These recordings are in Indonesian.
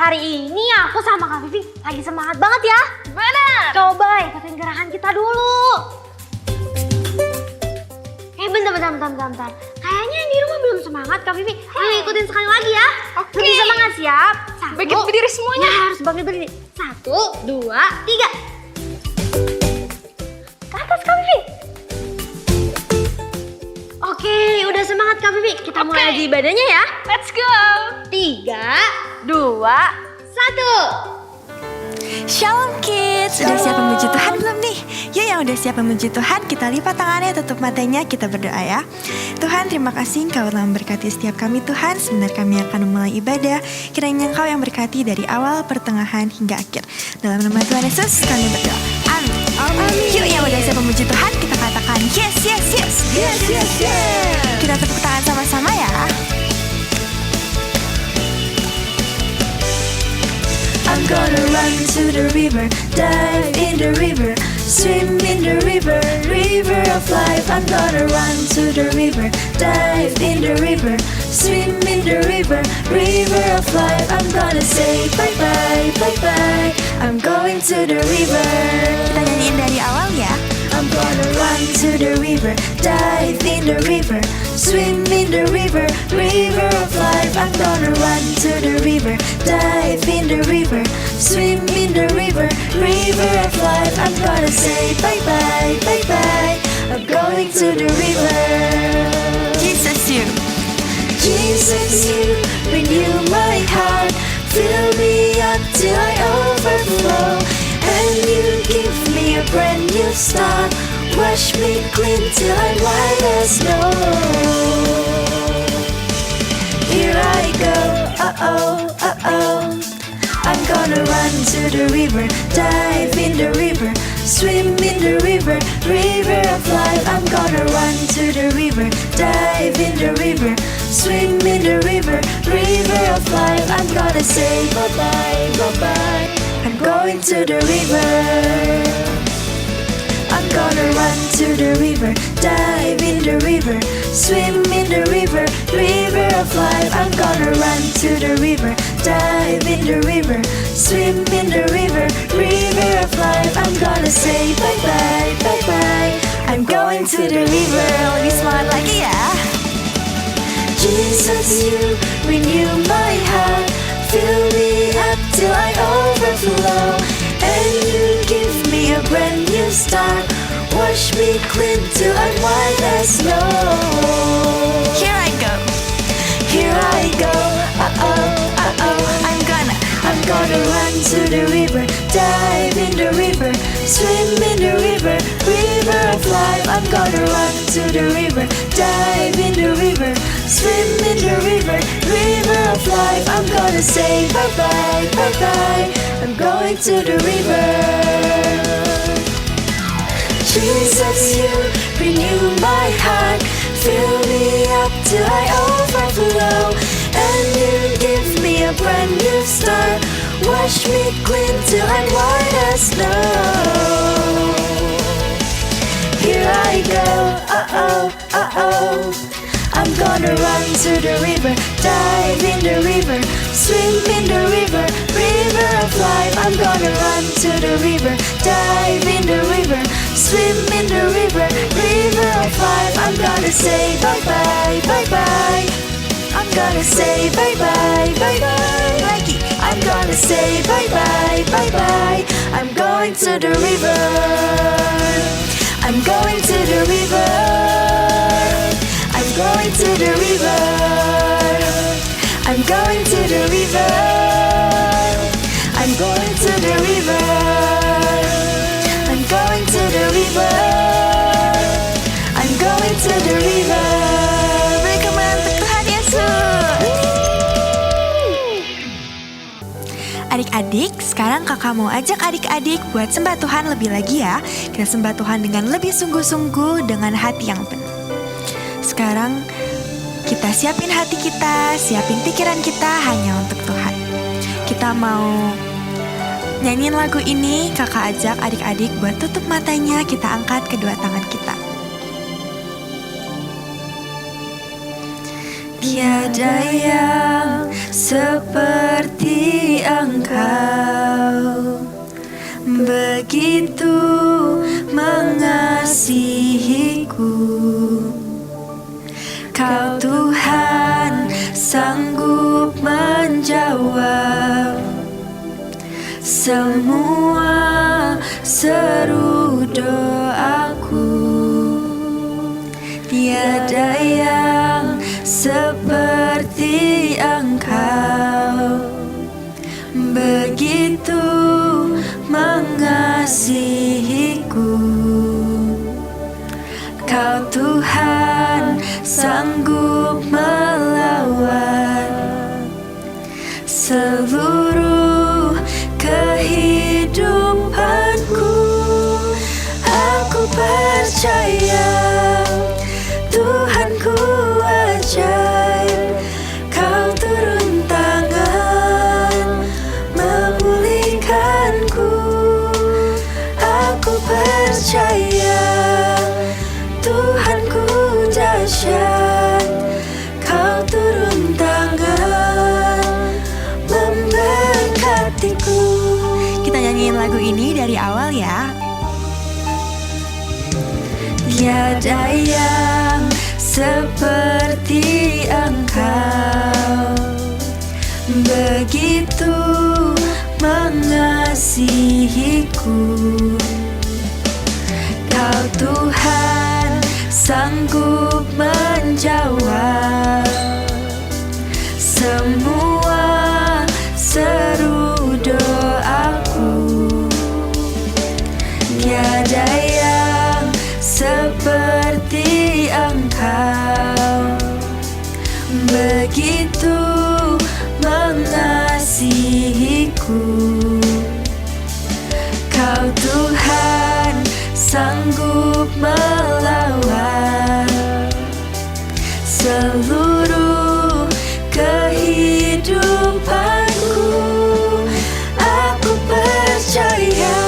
hari ini aku sama Kak Vivi lagi semangat banget ya. Benar. Coba ikutin gerakan kita dulu. Bentar. Kayaknya yang di rumah belum semangat Kak Vivi. Ayo ikutin sekali lagi ya. Oke. Lebih semangat, siap? Bangkit berdiri semuanya. Ya, harus bangkit berdiri. 1, 2, 3. Ke atas Kak Vivi. Oke, udah semangat Kak Vivi. Kita mulai lagi ibadahnya ya. Let's go. 3, 2, 1. Shalom kids, udah siap memuji Tuhan belum nih? Yuk yang udah siap memuji Tuhan, kita lipat tangannya, tutup matanya, kita berdoa ya. Tuhan, terima kasih Engkau telah memberkati setiap kami Tuhan. Sebentar kami akan memulai ibadah, kiranya Engkau yang berkati dari awal, pertengahan, hingga akhir. Dalam nama Tuhan Yesus kami berdoa, amin. Yuk yang udah siap memuji Tuhan, kita katakan yes. Kita tepuk tangan sama-sama ya. I'm gonna run to the river, dive in the river, swim in the river, river of life. I'm gonna run to the river, dive in the river, swim in the river, river of life. I'm gonna say bye bye, I'm going to the river. Kita nyanyiin dari awal ya. I'm gonna run to the river, dive in the river, swim in the river, river of life. I'm gonna run to the river, dive in the river, swim in the river, river of life. I'm gonna say bye bye, I'm going to the river. Jesus you renew my heart, fill me up till I overflow, and you give me a brand new start, wash me clean till I'm white as snow. Here I go, I'm gonna run to the river, dive in the river, swim in the river, river of life. I'm gonna run to the river, dive in the river, swim in the river, river of life. I'm gonna say bye bye, I'm going to the river. I'm gonna run to the river, dive in the river, swim in the river, river of life. I'm gonna run to the river, dive in the river, swim in the river, river of life. I'm gonna say bye bye, I'm going to the river. Lebih semangat lagi ya. Jesus, you renew my heart, fill me up till I overflow, and you give me a brand new start, wash me clean till I'm white as snow. Here I go, I'm gonna run to the river, dive in the river, swim in the river, river of life. I'm gonna run to the river, dive in the river, swim in the river, river of life. I'm gonna say bye bye, I'm going to the river. Jesus, you renew my heart, fill me up till I overflow, and you give me a brand new start, wash me clean till I'm white as snow. Here I go, I'm gonna run to the river, dive in the river, swim in the river, river of life. I'm gonna run to the river, dive in the river, swim in the river, river of life. I'm gonna say bye bye, I'm gonna say bye bye, Mikey. I'm gonna say bye bye, I'm going to the river. I'm going to the river, I'm going to the river, I'm going to the river, I'm going to the river, I'm going to the river, I'm going to the river. Beri kemuliaan untuk Tuhan Yesus. Adik-adik, sekarang kakak mau ajak adik-adik buat sembah Tuhan lebih lagi ya. Kita sembah Tuhan dengan lebih sungguh-sungguh, dengan hati yang penuh. Sekarang kita siapin hati kita, siapin pikiran kita hanya untuk Tuhan. Kita mau nyanyiin lagu ini, kakak ajak adik-adik buat tutup matanya, kita angkat kedua tangan kita. Tiada yang seperti Engkau begitu mengasihiku. Kau Tuhan sanggup menjawab semua seru doaku. Tiada yang seperti Engkau begitu mengasihiku. Kau Tuhan sanggup melawan seluruh kehidupanku. Aku percaya Tuhanku ajaib. Kau turun tangan memulihkanku. Aku percaya Tuhanku dahsyat. Kau turun tangan memberkatiku. Kita nyanyiin lagu ini dari awal ya. Tiada yang seperti Engkau begitu mengasihiku. Kau Tuhan sanggup menjawab semua seru doaku. Tiada yang seperti Engkau begitu mengasihiku. Kau Tuhan sanggup melawan seluruh kehidupanku. Aku percaya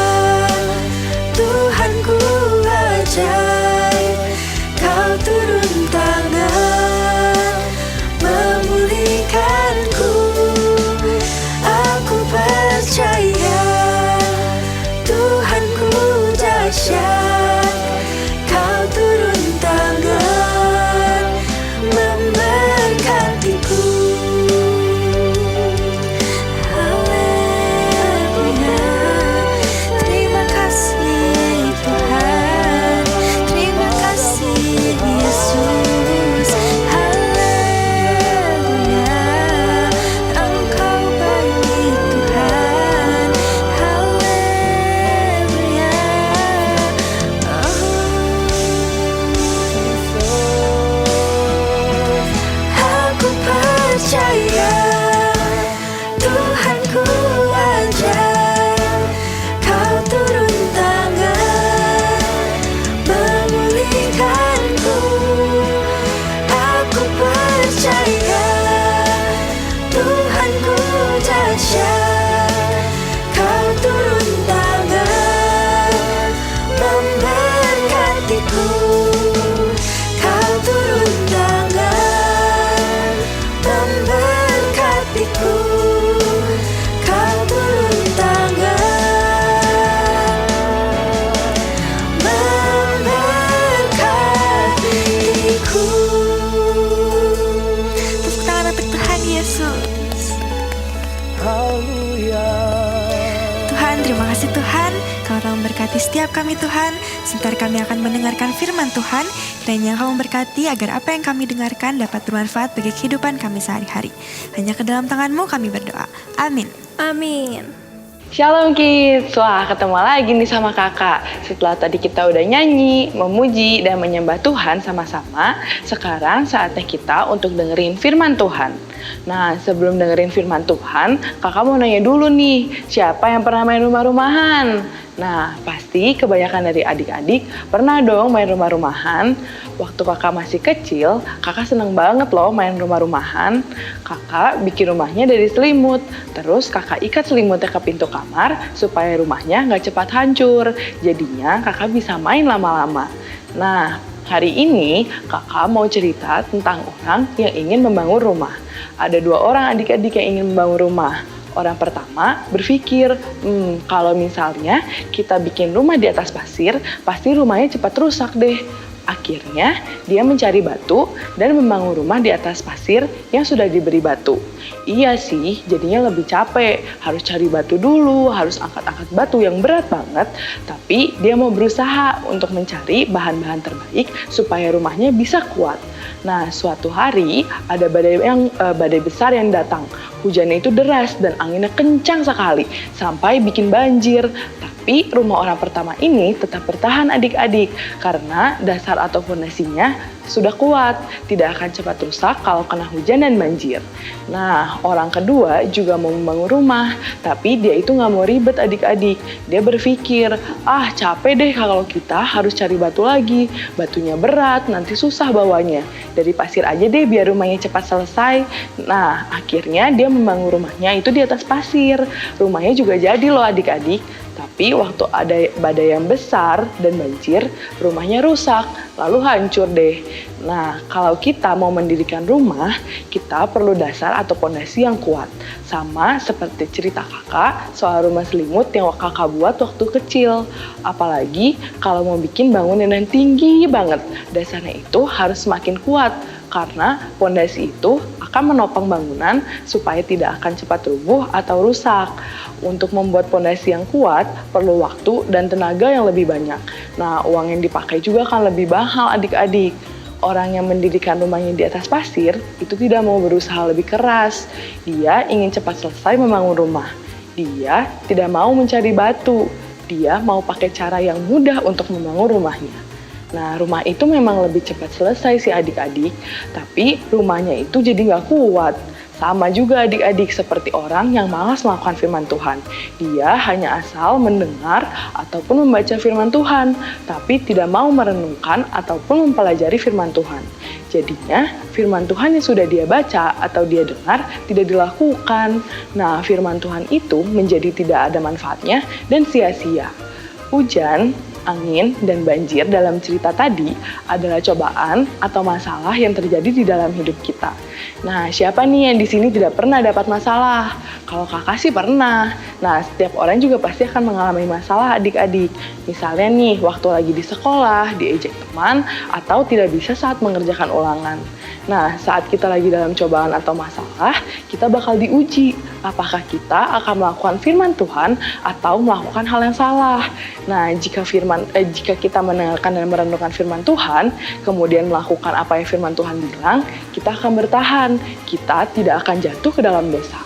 Tuhanku ajaib. Kau turun tangan memulihkanku. Aku percaya Tuhanku dahsyat. Kau turun tangan memberkatiku. Haleluya. Terima kasih Tuhan. Terima kasih Yesus. Haleluya. Engkau baik Tuhan. Haleluya. Aku percaya Tuhanku ajaib. Kau turun tangan memulihkanku. Aku percaya Tuhanku dahsyat. Kau turun tangan memberkatiku. Kau turun tangan memberkatiku. Kau turun tangan memberkatiku. Tepuk tangan untuk Tuhan Yesus. Tuhan, terima kasih Tuhan. Kau telah memberkati setiap kami Tuhan. Sebentar kami akan mendengarkan firman Tuhan. Kiranya Kau memberkati agar apa yang kami dengarkan dapat bermanfaat bagi kehidupan kami sehari-hari. Hanya ke dalam tangan-Mu kami berdoa. Amin. Amin. Shalom kids, wah ketemu lagi nih sama kakak. Setelah tadi kita udah nyanyi, memuji, dan menyembah Tuhan sama-sama, sekarang saatnya kita untuk dengerin firman Tuhan. Nah, sebelum dengerin firman Tuhan, kakak mau nanya dulu nih, siapa yang pernah main rumah-rumahan? Nah, pasti kebanyakan dari adik-adik pernah dong main rumah-rumahan. Waktu kakak masih kecil, kakak seneng banget loh main rumah-rumahan. Kakak bikin rumahnya dari selimut, terus kakak ikat selimutnya ke pintu kamar supaya rumahnya nggak cepat hancur. Jadinya kakak bisa main lama-lama. Nah, hari ini kakak mau cerita tentang orang yang ingin membangun rumah. Ada 2 orang adik-adik yang ingin membangun rumah. Orang pertama berpikir, kalau misalnya kita bikin rumah di atas pasir, pasti rumahnya cepat rusak deh. Akhirnya, dia mencari batu dan membangun rumah di atas pasir yang sudah diberi batu. Iya sih, jadinya lebih capek. Harus cari batu dulu, harus angkat-angkat batu yang berat banget. Tapi dia mau berusaha untuk mencari bahan-bahan terbaik supaya rumahnya bisa kuat. Nah, suatu hari ada badai besar yang datang. Hujannya itu deras dan anginnya kencang sekali sampai bikin banjir. Tapi rumah orang pertama ini tetap bertahan adik-adik karena dasar atau fondasinya sudah kuat, tidak akan cepat rusak kalau kena hujan dan banjir. Nah, orang kedua juga mau membangun rumah, tapi dia itu nggak mau ribet adik-adik. Dia berpikir, capek deh kalau kita harus cari batu lagi, batunya berat, nanti susah bawanya. Dari pasir aja deh biar rumahnya cepat selesai. Nah, akhirnya dia membangun rumahnya itu di atas pasir. Rumahnya juga jadi loh adik-adik. Tapi waktu ada badai yang besar dan banjir, rumahnya rusak, lalu hancur deh. Nah, kalau kita mau mendirikan rumah, kita perlu dasar atau fondasi yang kuat. Sama seperti cerita kakak soal rumah selimut yang kakak buat waktu kecil. Apalagi kalau mau bikin bangunan yang tinggi banget, dasarnya itu harus semakin kuat. Karena fondasi itu akan menopang bangunan supaya tidak akan cepat rubuh atau rusak. Untuk membuat fondasi yang kuat, perlu waktu dan tenaga yang lebih banyak. Nah, uang yang dipakai juga akan lebih mahal adik-adik. Orang yang mendirikan rumahnya di atas pasir, itu tidak mau berusaha lebih keras. Dia ingin cepat selesai membangun rumah. Dia tidak mau mencari batu. Dia mau pakai cara yang mudah untuk membangun rumahnya. Nah, rumah itu memang lebih cepat selesai sih adik-adik, tapi rumahnya itu jadi nggak kuat. Sama juga adik-adik seperti orang yang malas melakukan firman Tuhan. Dia hanya asal mendengar ataupun membaca firman Tuhan, tapi tidak mau merenungkan ataupun mempelajari firman Tuhan. Jadinya, firman Tuhan yang sudah dia baca atau dia dengar tidak dilakukan. Nah, firman Tuhan itu menjadi tidak ada manfaatnya dan sia-sia. Hujan, angin, dan banjir dalam cerita tadi adalah cobaan atau masalah yang terjadi di dalam hidup kita. Nah, siapa nih yang di sini tidak pernah dapat masalah? Kalau kakak sih pernah. Nah, setiap orang juga pasti akan mengalami masalah adik-adik. Misalnya nih, waktu lagi di sekolah, diejek teman, atau tidak bisa saat mengerjakan ulangan. Nah, saat kita lagi dalam cobaan atau masalah, kita bakal diuji. Apakah kita akan melakukan firman Tuhan atau melakukan hal yang salah? Nah, jika kita mendengarkan dan merenungkan firman Tuhan, kemudian melakukan apa yang firman Tuhan bilang, kita akan bertahan. Kita tidak akan jatuh ke dalam dosa.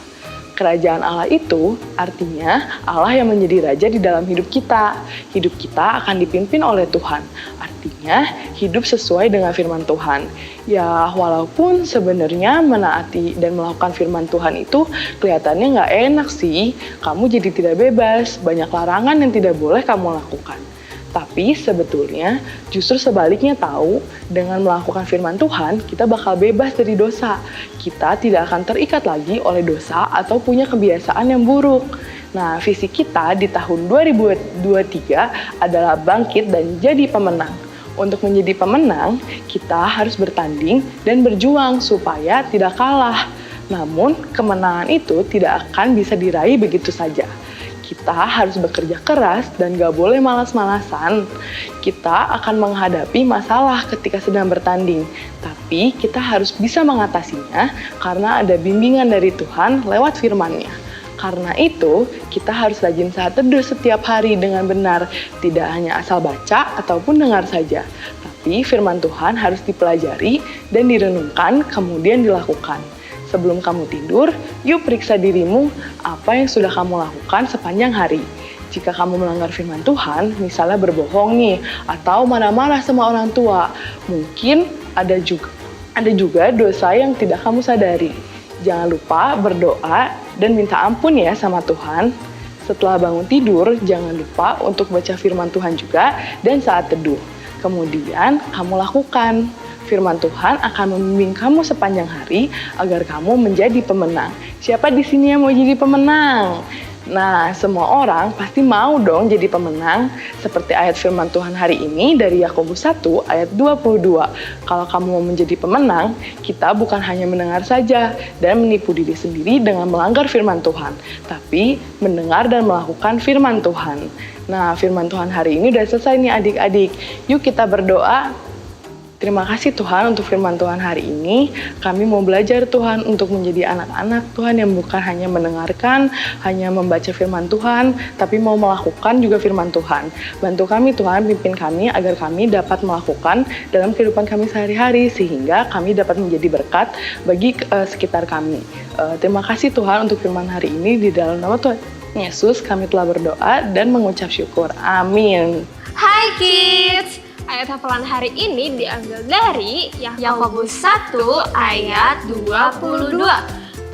Kerajaan Allah itu artinya Allah yang menjadi raja di dalam hidup kita. Hidup kita akan dipimpin oleh Tuhan. Artinya hidup sesuai dengan firman Tuhan. Ya, walaupun sebenarnya menaati dan melakukan firman Tuhan itu kelihatannya nggak enak sih. Kamu jadi tidak bebas, banyak larangan yang tidak boleh kamu lakukan. Tapi sebetulnya justru sebaliknya tahu, dengan melakukan firman Tuhan, kita bakal bebas dari dosa. Kita tidak akan terikat lagi oleh dosa atau punya kebiasaan yang buruk. Nah, visi kita di tahun 2023 adalah bangkit dan jadi pemenang. Untuk menjadi pemenang, kita harus bertanding dan berjuang supaya tidak kalah. Namun, kemenangan itu tidak akan bisa diraih begitu saja. Kita harus bekerja keras dan gak boleh malas-malasan. Kita akan menghadapi masalah ketika sedang bertanding, tapi kita harus bisa mengatasinya karena ada bimbingan dari Tuhan lewat firman-Nya. Karena itu, kita harus rajin saat teduh setiap hari dengan benar, tidak hanya asal baca ataupun dengar saja, tapi firman Tuhan harus dipelajari dan direnungkan kemudian dilakukan. Sebelum kamu tidur, yuk periksa dirimu apa yang sudah kamu lakukan sepanjang hari. Jika kamu melanggar firman Tuhan, misalnya berbohong nih, atau marah-marah sama orang tua, mungkin ada juga dosa yang tidak kamu sadari. Jangan lupa berdoa dan minta ampun ya sama Tuhan. Setelah bangun tidur, jangan lupa untuk baca firman Tuhan juga dan saat teduh. Kemudian kamu lakukan. Firman Tuhan akan membimbing kamu sepanjang hari agar kamu menjadi pemenang. Siapa di sini yang mau jadi pemenang? Nah, semua orang pasti mau dong jadi pemenang, seperti ayat firman Tuhan hari ini dari Yakobus 1 ayat 22. Kalau kamu mau menjadi pemenang, kita bukan hanya mendengar saja dan menipu diri sendiri dengan melanggar firman Tuhan, tapi mendengar dan melakukan firman Tuhan. Nah, firman Tuhan hari ini udah selesai nih adik-adik. Yuk kita berdoa. Terima kasih Tuhan untuk firman Tuhan hari ini. Kami mau belajar Tuhan untuk menjadi anak-anak Tuhan yang bukan hanya mendengarkan, hanya membaca firman Tuhan, tapi mau melakukan juga firman Tuhan. Bantu kami Tuhan, pimpin kami agar kami dapat melakukan dalam kehidupan kami sehari-hari, sehingga kami dapat menjadi berkat bagi sekitar kami. Terima kasih Tuhan untuk firman hari ini. Di dalam nama Tuhan Yesus kami telah berdoa dan mengucap syukur. Amin. Hai kids! Ayat hafalan hari ini diambil dari Yakobus 1 ayat 22.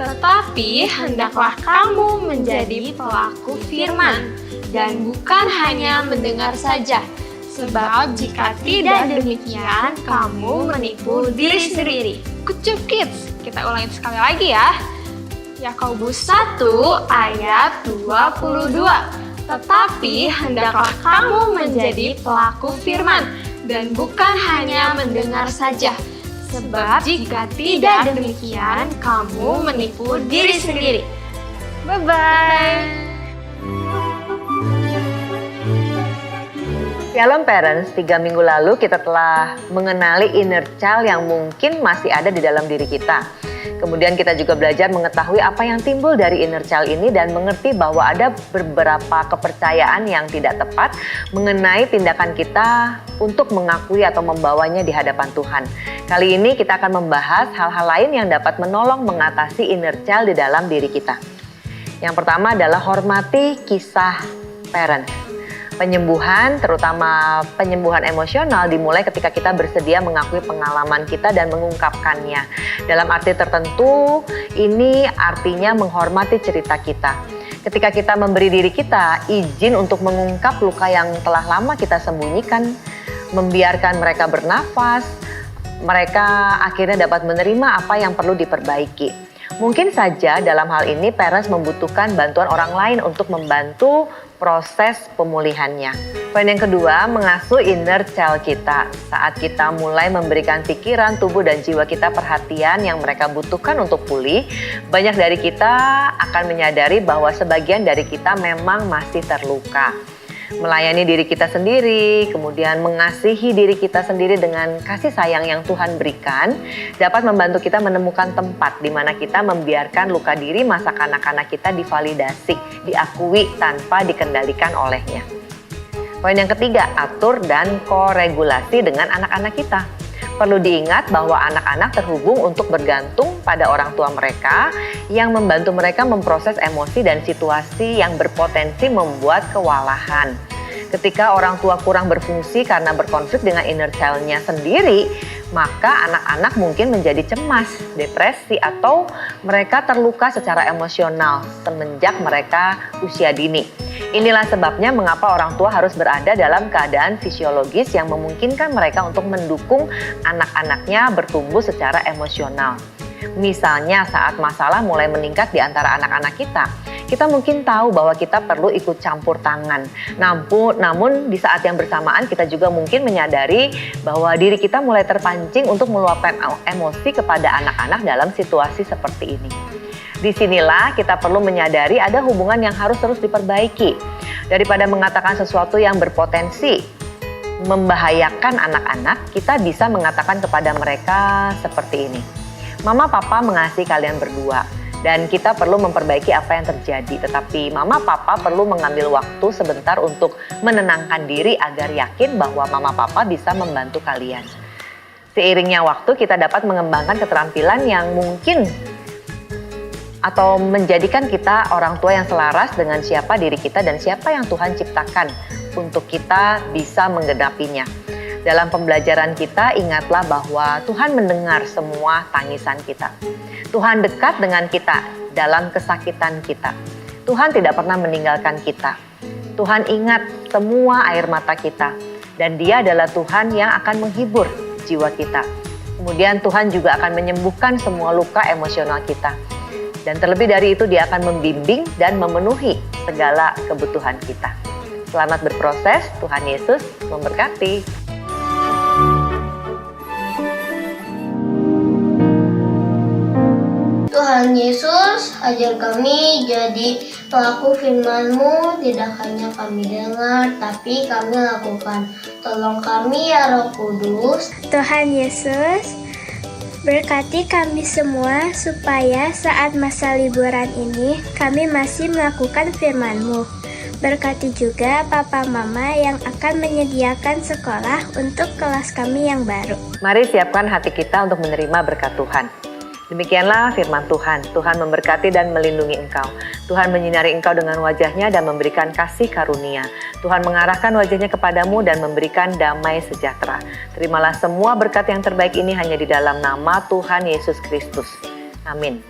Tetapi hendaklah kamu menjadi pelaku firman dan bukan hanya mendengar saja. Sebab jika tidak demikian, kamu menipu diri sendiri. Good job kids! Kita ulangi sekali lagi ya. Yakobus 1 ayat 22. Tetapi hendaklah kamu menjadi pelaku firman dan bukan hanya mendengar saja. Sebab jika tidak demikian, kamu menipu diri sendiri. Bye-bye. Shalom parents, 3 minggu lalu kita telah mengenali inner child yang mungkin masih ada di dalam diri kita. Kemudian kita juga belajar mengetahui apa yang timbul dari inner child ini dan mengerti bahwa ada beberapa kepercayaan yang tidak tepat mengenai tindakan kita untuk mengakui atau membawanya di hadapan Tuhan. Kali ini kita akan membahas hal-hal lain yang dapat menolong mengatasi inner child di dalam diri kita. Yang pertama adalah hormati kisah parents. Penyembuhan, terutama penyembuhan emosional, dimulai ketika kita bersedia mengakui pengalaman kita dan mengungkapkannya. Dalam arti tertentu, ini artinya menghormati cerita kita. Ketika kita memberi diri kita izin untuk mengungkap luka yang telah lama kita sembunyikan, membiarkan mereka bernafas, mereka akhirnya dapat menerima apa yang perlu diperbaiki. Mungkin saja dalam hal ini parents membutuhkan bantuan orang lain untuk membantu proses pemulihannya. Poin yang kedua, mengasuh inner child kita. Saat kita mulai memberikan pikiran, tubuh, dan jiwa kita perhatian yang mereka butuhkan untuk pulih, banyak dari kita akan menyadari bahwa sebagian dari kita memang masih terluka. Melayani diri kita sendiri, kemudian mengasihi diri kita sendiri dengan kasih sayang yang Tuhan berikan, dapat membantu kita menemukan tempat di mana kita membiarkan luka diri masa kanak-kanak kita divalidasi, diakui tanpa dikendalikan olehnya. Poin yang ketiga, atur dan koregulasi dengan anak-anak kita. Perlu diingat bahwa anak-anak terhubung untuk bergantung pada orang tua mereka yang membantu mereka memproses emosi dan situasi yang berpotensi membuat kewalahan. Ketika orang tua kurang berfungsi karena berkonflik dengan inner child-nya sendiri, maka anak-anak mungkin menjadi cemas, depresi, atau mereka terluka secara emosional semenjak mereka usia dini. Inilah sebabnya mengapa orang tua harus berada dalam keadaan fisiologis yang memungkinkan mereka untuk mendukung anak-anaknya bertumbuh secara emosional. Misalnya saat masalah mulai meningkat di antara anak-anak kita mungkin tahu bahwa kita perlu ikut campur tangan. Namun di saat yang bersamaan kita juga mungkin menyadari bahwa diri kita mulai terpancing untuk meluapkan emosi kepada anak-anak dalam situasi seperti ini. Disinilah kita perlu menyadari ada hubungan yang harus terus diperbaiki. Daripada mengatakan sesuatu yang berpotensi membahayakan anak-anak, kita bisa mengatakan kepada mereka seperti ini. Mama papa mengasihi kalian berdua dan kita perlu memperbaiki apa yang terjadi. Tetapi mama papa perlu mengambil waktu sebentar untuk menenangkan diri agar yakin bahwa mama papa bisa membantu kalian. Seiringnya waktu kita dapat mengembangkan keterampilan yang mungkin atau menjadikan kita orang tua yang selaras dengan siapa diri kita dan siapa yang Tuhan ciptakan untuk kita bisa menggenapinya. Dalam pembelajaran kita, ingatlah bahwa Tuhan mendengar semua tangisan kita. Tuhan dekat dengan kita dalam kesakitan kita. Tuhan tidak pernah meninggalkan kita. Tuhan ingat semua air mata kita. Dan Dia adalah Tuhan yang akan menghibur jiwa kita. Kemudian Tuhan juga akan menyembuhkan semua luka emosional kita. Dan terlebih dari itu Dia akan membimbing dan memenuhi segala kebutuhan kita. Selamat berproses, Tuhan Yesus memberkati. Tuhan Yesus, ajar kami jadi pelaku firman-Mu, tidak hanya kami dengar, tapi kami lakukan. Tolong kami ya Roh Kudus. Tuhan Yesus, berkati kami semua supaya saat masa liburan ini kami masih melakukan firman-Mu. Berkati juga Papa Mama yang akan menyediakan sekolah untuk kelas kami yang baru. Mari siapkan hati kita untuk menerima berkat Tuhan. Demikianlah firman Tuhan. Tuhan memberkati dan melindungi engkau. Tuhan menyinari engkau dengan wajahnya dan memberikan kasih karunia. Tuhan mengarahkan wajahnya kepadamu dan memberikan damai sejahtera. Terimalah semua berkat yang terbaik ini hanya di dalam nama Tuhan Yesus Kristus. Amin.